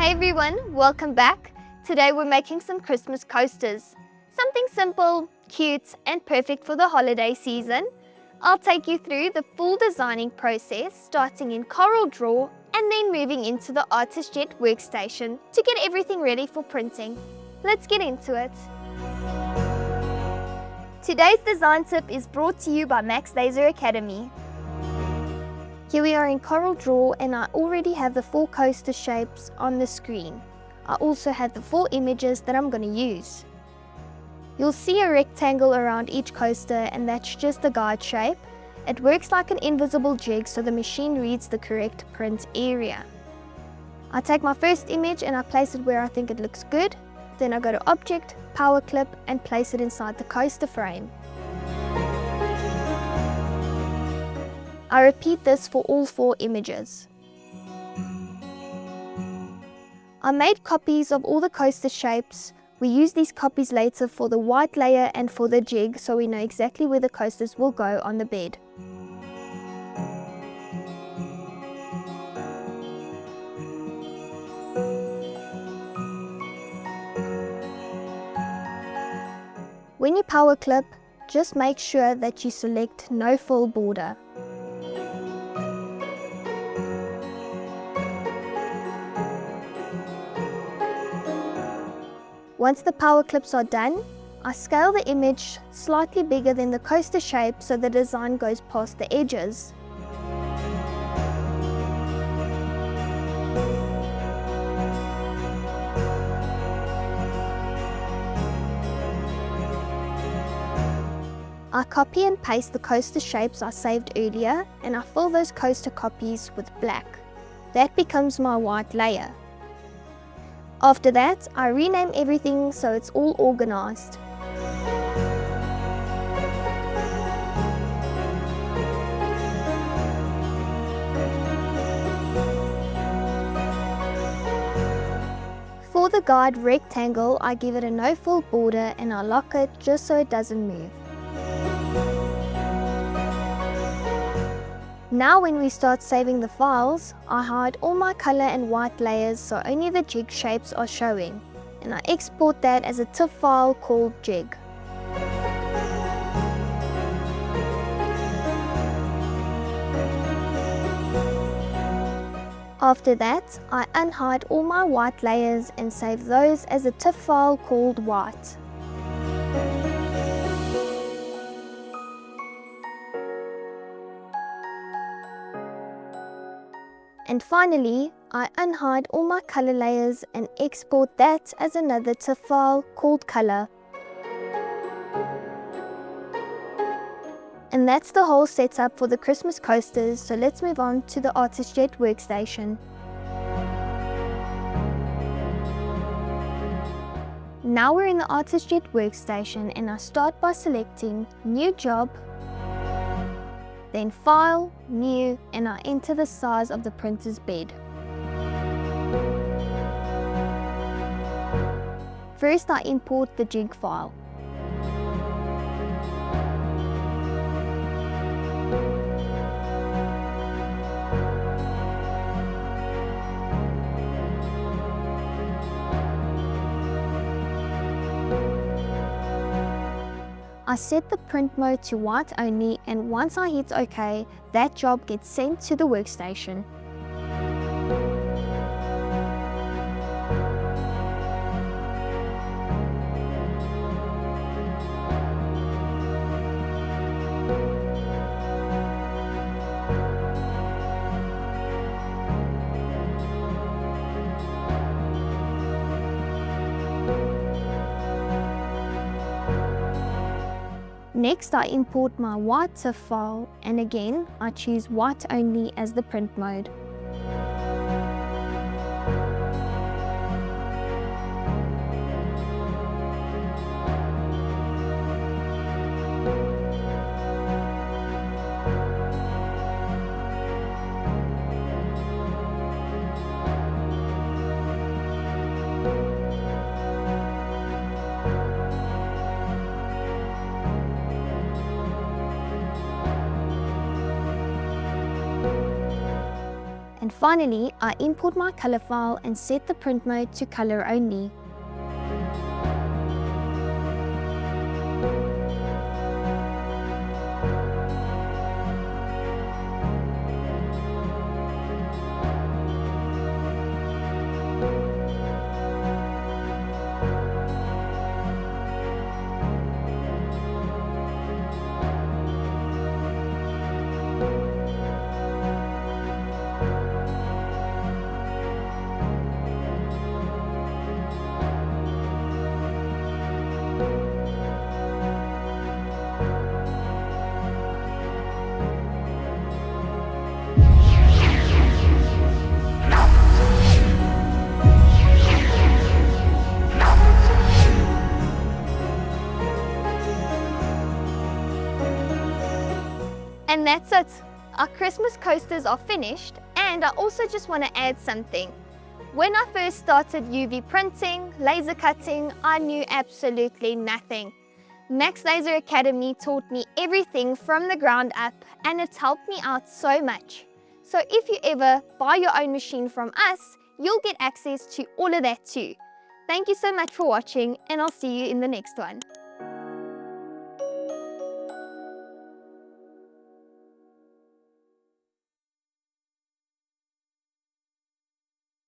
Hey everyone, welcome back. Today we're making some Christmas coasters. Something simple, cute and perfect for the holiday season. I'll take you through the full designing process, starting in CorelDRAW and then moving into the ArtisJet workstation to get everything ready for printing. Let's get into it. Today's design tip is brought to you by MaxLaser Academy. Here we are in CorelDRAW and I already have the 4 coaster shapes on the screen. I also have the 4 images that I'm going to use. You'll see a rectangle around each coaster and that's just a guide shape. It works like an invisible jig so the machine reads the correct print area. I take my first image and I place it where I think it looks good. Then I go to Object, PowerClip and place it inside the coaster frame. I repeat this for all 4 images. I made copies of all the coaster shapes. We use these copies later for the white layer and for the jig so we know exactly where the coasters will go on the bed. When you power clip, just make sure that you select no full border. Once the power clips are done, I scale the image slightly bigger than the coaster shape so the design goes past the edges. I copy and paste the coaster shapes I saved earlier and I fill those coaster copies with black. That becomes my white layer. After that, I rename everything so it's all organized. For the guide rectangle, I give it a no full border and I lock it just so it doesn't move. Now when we start saving the files, I hide all my color and white layers so only the jig shapes are showing, and I export that as a TIFF file called jig. After that, I unhide all my white layers and save those as a TIFF file called white. And finally, I unhide all my color layers and export that as another TIFF file called color. And that's the whole setup for the Christmas coasters, so let's move on to the ArtisJet workstation. Now we're in the ArtisJet workstation and I start by selecting New Job, then File, New, and I enter the size of the printer's bed. First I import the jig file. I set the print mode to white only and once I hit OK, that job gets sent to the workstation. Next, I import my white TIFF file and again, I choose white only as the print mode. And finally, I import my color file and set the print mode to color only. And that's it. Our Christmas coasters are finished, and I also just want to add something. When I first started UV printing, laser cutting, I knew absolutely nothing. MaxLaser Academy taught me everything from the ground up, and it's helped me out so much. So if you ever buy your own machine from us, you'll get access to all of that too. Thank you so much for watching, and I'll see you in the next one.